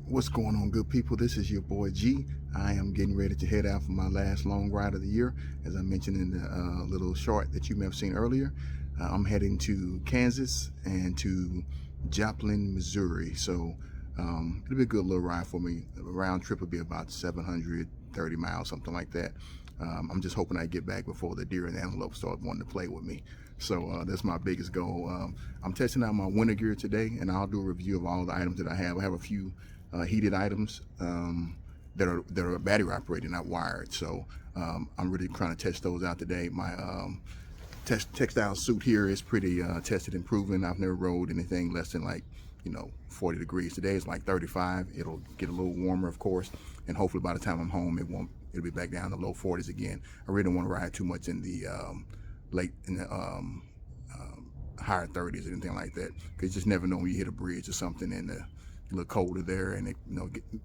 What's going on, good people? This is your boy G. I am getting ready to head out for my last long ride of the year. As I mentioned in the little short that you may have seen earlier, I'm heading to Kansas and to Joplin, Missouri. So it'll be a good little ride for me. The round trip will be about 730 miles, something like that. I'm just hoping I get back before the deer and the antelope start wanting to play with me. So that's my biggest goal. I'm testing out my winter gear today, and I'll do a review of all the items that I have. I have a few heated items that are battery operated, not wired. So I'm really trying to test those out today. My textile suit here is pretty tested and proven. I've never rode anything less than 40 degrees. Today it's like 35. It'll get a little warmer, of course, and hopefully by the time I'm home it'll be back down to low 40s again. I really don't want to ride too much in the higher 30s or anything like that, because you just never know when you hit a bridge or something and a little colder there, and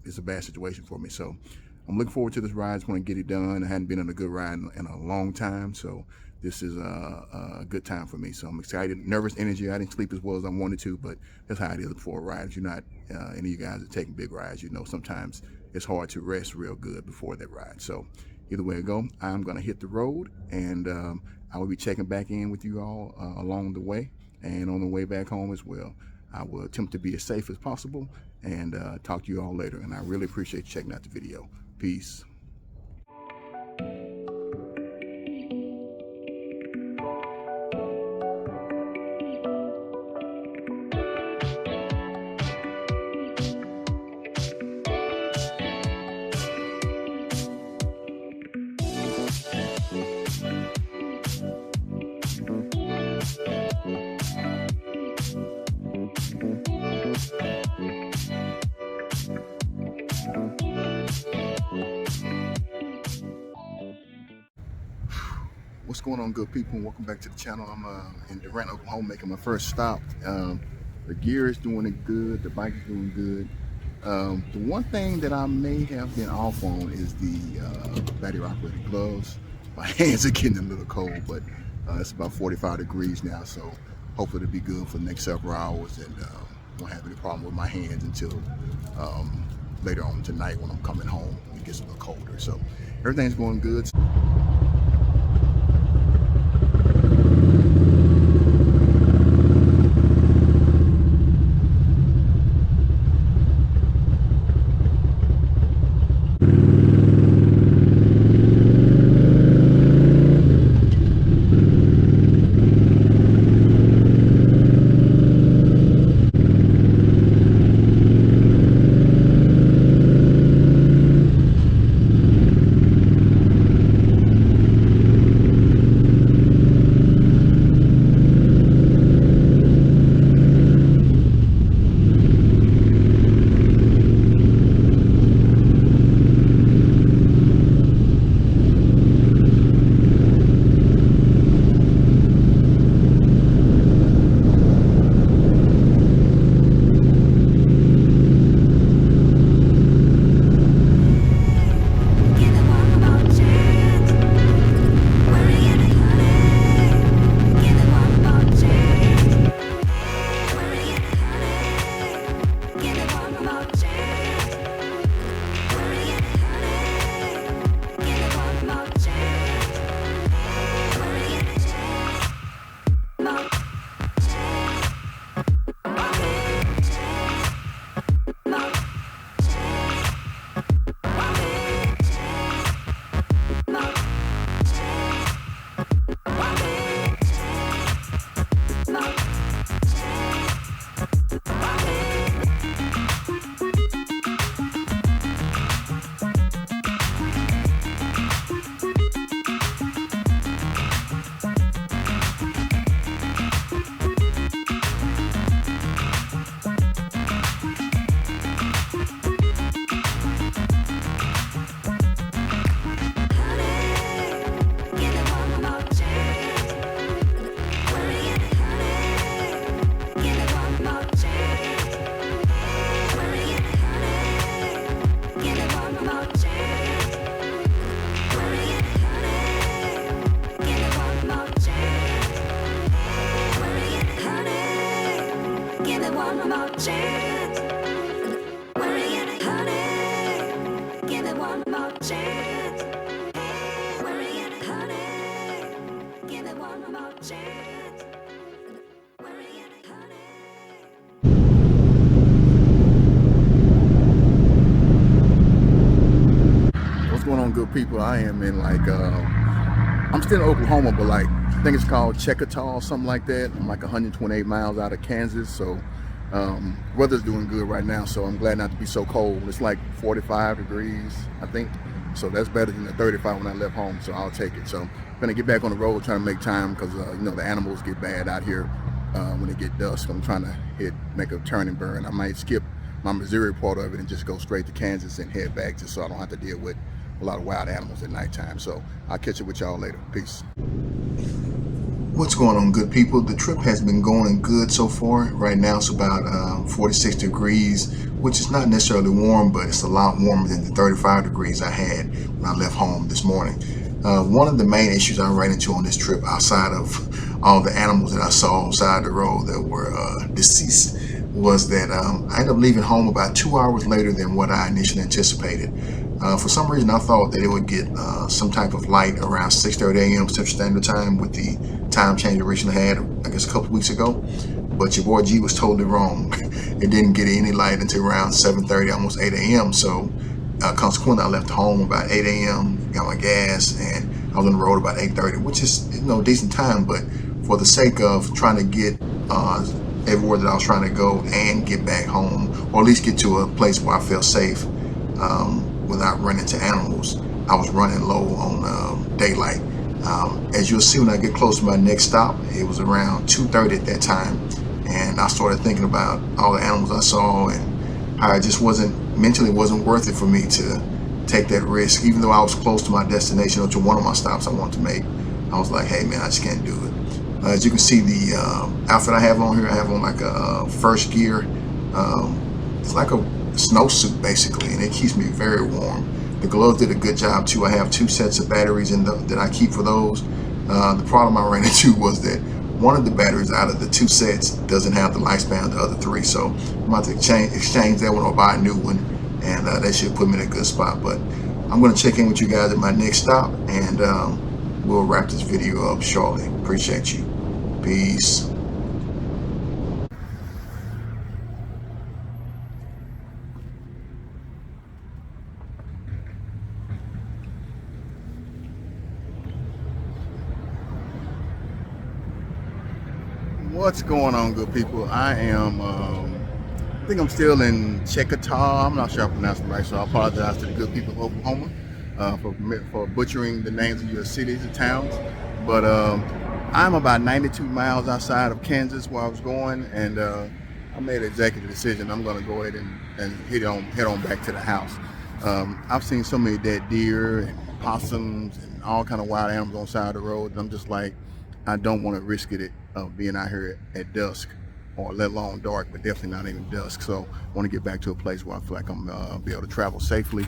it's a bad situation for me. So I'm looking forward to this ride. I just want to get it done. I hadn't been on a good ride in a long time, so this is a good time for me. So I'm excited, nervous energy. I didn't sleep as well as I wanted to, but that's how it is before a ride. If you're not any of you guys are taking big rides, sometimes it's hard to rest real good before that ride. So either way I go, I'm gonna hit the road, and I will be checking back in with you all along the way and on the way back home as well. I will attempt to be as safe as possible, and talk to you all later. And I really appreciate you checking out the video. Peace. What's going on, good people, and welcome back to the channel. I'm in Durant, Oklahoma, making my first stop. The gear is doing it good, the bike is doing good. The one thing that I may have been off on is the battery operated gloves. My hands are getting a little cold, but it's about 45 degrees now, so hopefully it'll be good for the next several hours, and won't have any problem with my hands until later on tonight when I'm coming home when it gets a little colder. So everything's going good. chance. Hey, where are you, honey? Give it one more chance. Where are you, honey? What's going on, good people? I am in I'm still in Oklahoma, but I think it's called Checkaw, something like that. I'm like 128 miles out of Kansas, so weather's doing good right now, so I'm glad not to be so cold. It's like 45 degrees, I think, so that's better than the 35 when I left home, so I'll take it. So I'm gonna get back on the road, trying to make time, because you know, the animals get bad out here when it get dusk. I'm trying to make a turn and burn. I might skip my Missouri part of it and just go straight to Kansas and head back, just so I don't have to deal with a lot of wild animals at nighttime. So I'll catch up with y'all later. Peace. What's going on, good people? The trip has been going good so far. Right now it's about 46 degrees, which is not necessarily warm, but it's a lot warmer than the 35 degrees I had when I left home this morning. One of the main issues I ran into on this trip, outside of all the animals that I saw on the side of the road that were deceased, was that I ended up leaving home about 2 hours later than what I initially anticipated. For some reason, I thought that it would get some type of light around 6:30 a.m. Central Standard Time with the time change I originally had, I guess, a couple weeks ago. But your boy G was totally wrong. It didn't get any light until around 7:30, almost 8 a.m. So consequently, I left home about 8 a.m., got my gas, and I was on the road about 8:30, which is, you know, decent time. But for the sake of trying to get everywhere that I was trying to go and get back home, or at least get to a place where I felt safe without running into animals, I was running low on daylight. As you'll see when I get close to my next stop, it was around 2:30 at that time, and I started thinking about all the animals I saw and how it just mentally wasn't worth it for me to take that risk. Even though I was close to my destination or to one of my stops I wanted to make, I was like, hey man, I just can't do it. As you can see, the outfit I have on here, I have on like a first gear. It's like a snowsuit basically, and it keeps me very warm. The gloves did a good job too. I have 2 sets of batteries that I keep for those. The problem I ran into was that one of the batteries out of the 2 sets doesn't have the lifespan of the other 3, so I'm about to exchange that one or buy a new one, and that should put me in a good spot. But I'm going to check in with you guys at my next stop, and we'll wrap this video up shortly. Appreciate you. Peace. What's going on, good people? I think I'm still in Checkaw. I'm not sure I pronounced it right, so I apologize to the good people of Oklahoma for butchering the names of your cities and towns. But I'm about 92 miles outside of Kansas where I was going, and I made an executive decision. I'm going to go ahead and head on back to the house. I've seen so many dead deer and possums and all kind of wild animals on the side of the road, and I'm just like, I don't want to risk it of being out here at dusk, or let alone dark, but definitely not even dusk. So I want to get back to a place where I feel like I'm be able to travel safely.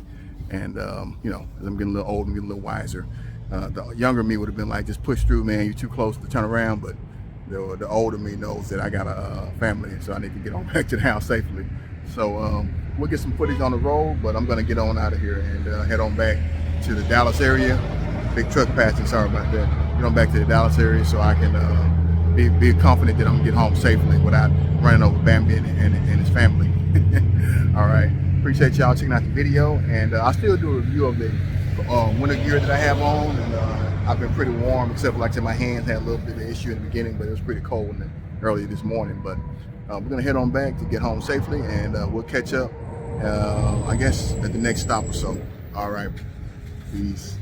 And you know, as I'm getting a little older, I'm getting a little wiser. The younger me would have been like, just push through, man, you're too close to turn around. But the older me knows that I got a family, so I need to get on back to the house safely. So we'll get some footage on the road, but I'm gonna get on out of here and head on back to the Dallas area. Big truck passing, sorry about that. Get on back to the Dallas area so I can be confident that I'm gonna get home safely without running over Bambi and his family. All right, appreciate y'all checking out the video, and I'll still do a review of the winter gear that I have on, and I've been pretty warm, except for, like I said, my hands had a little bit of issue in the beginning, but it was pretty cold early this morning. But we're gonna head on back to get home safely, and we'll catch up, I guess, at the next stop or so. All right, peace.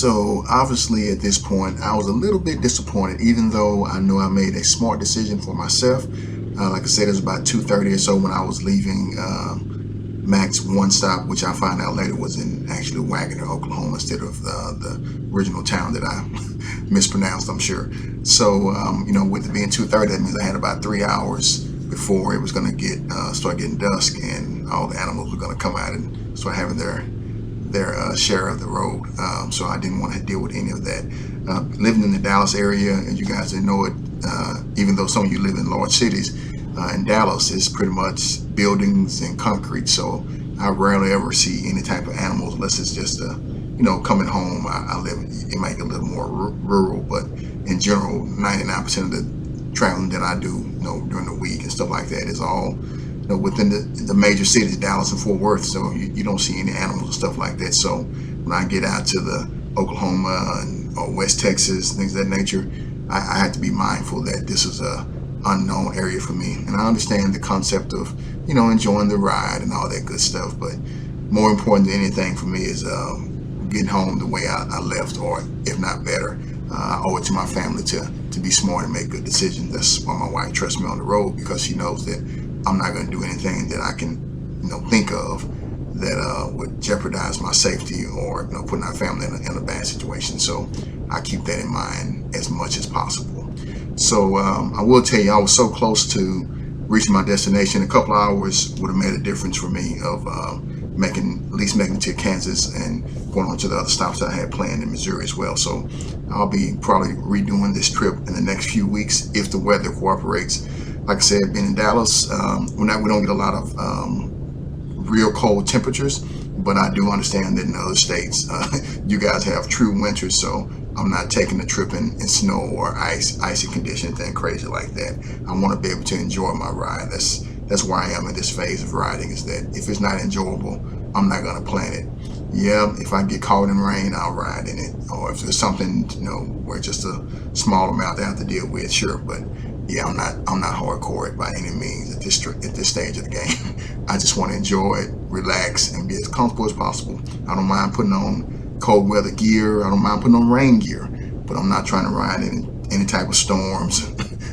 So obviously at this point, I was a little bit disappointed, even though I know I made a smart decision for myself. Like I said, it was about 2:30 or so when I was leaving Max one stop, which I found out later was in actually Wagoner, Oklahoma, instead of the original town that I mispronounced, I'm sure. So, you know, with it being 2:30, that means I had about 3 hours before it was going to start getting dusk, and all the animals were going to come out and start having their share of the road. So I didn't want to deal with any of that. Living in the Dallas area, and you guys didn't know it, even though some of you live in large cities, in Dallas is pretty much buildings and concrete. So I rarely ever see any type of animals unless it's just you know, coming home. I live, it might get a little more rural, but in general, 99% of the traveling that I do, you know, during the week and stuff like that is all, you know, within the major cities, Dallas and Fort Worth. So you don't see any animals and stuff like that. So when I get out to the Oklahoma or West Texas, things of that nature, I have to be mindful that this is a unknown area for me. And I understand the concept of, you know, enjoying the ride and all that good stuff, but more important than anything for me is getting home the way I left, or if not better. I owe it to my family to be smart and make good decisions. That's why my wife trusts me on the road, because she knows that I'm not going to do anything that I can, you know, think of that would jeopardize my safety, or, you know, putting our family in a bad situation. So I keep that in mind as much as possible. So I will tell you, I was so close to reaching my destination. A couple of hours would have made a difference for me of at least making it to Kansas and going on to the other stops that I had planned in Missouri as well. So I'll be probably redoing this trip in the next few weeks if the weather cooperates. Like I said, being in Dallas, we don't get a lot of real cold temperatures, but I do understand that in other states, you guys have true winters. So I'm not taking the trip in snow or icy conditions and crazy like that. I want to be able to enjoy my ride. That's where I am in this phase of riding, is that if it's not enjoyable, I'm not going to plan it. Yeah, if I get caught in rain, I'll ride in it. Or if there's something, you know, where just a small amount I have to deal with, sure. But yeah, I'm not hardcore by any means at this stage of the game. I just want to enjoy it, relax, and be as comfortable as possible. I don't mind putting on cold weather gear. I don't mind putting on rain gear, but I'm not trying to ride in any type of storms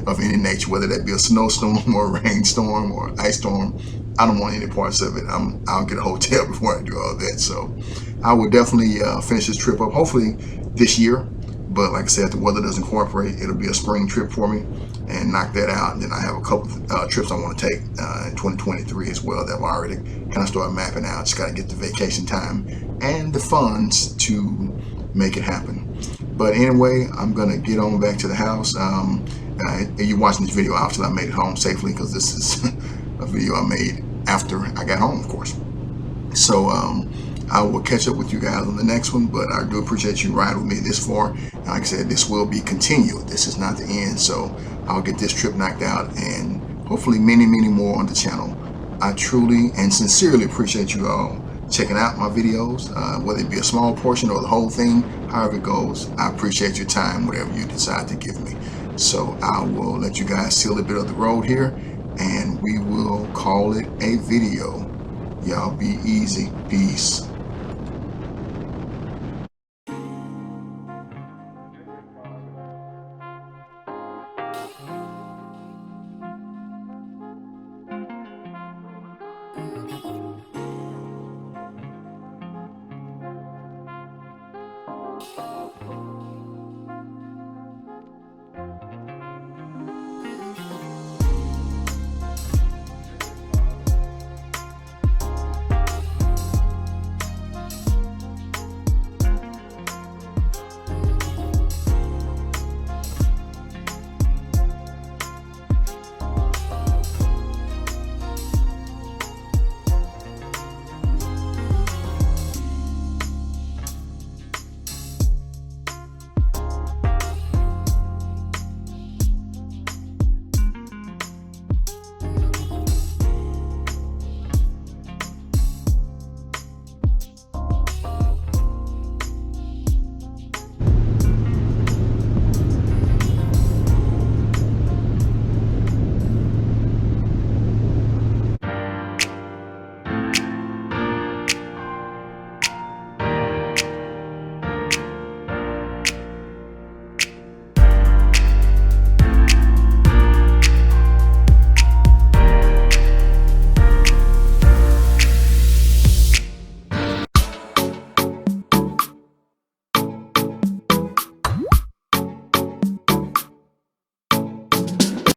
of any nature, whether that be a snowstorm or a rainstorm or ice storm. I don't want any parts of it. I'll get a hotel before I do all that. So I will definitely finish this trip up, hopefully this year. But like I said, if the weather doesn't cooperate, it'll be a spring trip for me and knock that out. And then I have a couple trips I want to take in 2023 as well that I've already kind of started mapping out. Just got to get the vacation time and the funds to make it happen. But anyway, I'm going to get on back to the house. You're watching this video, obviously I made it home safely, because this is a video I made after I got home, of course. So I will catch up with you guys on the next one, but I do appreciate you riding with me this far. And like I said, this will be continued. This is not the end, so I'll get this trip knocked out and hopefully many more on the channel. I truly and sincerely appreciate you all checking out my videos, whether it be a small portion or the whole thing, however it goes. I appreciate your time, whatever you decide to give me. So I will let you guys see a little bit of the road here, and we will call it a video. Y'all be easy. Peace.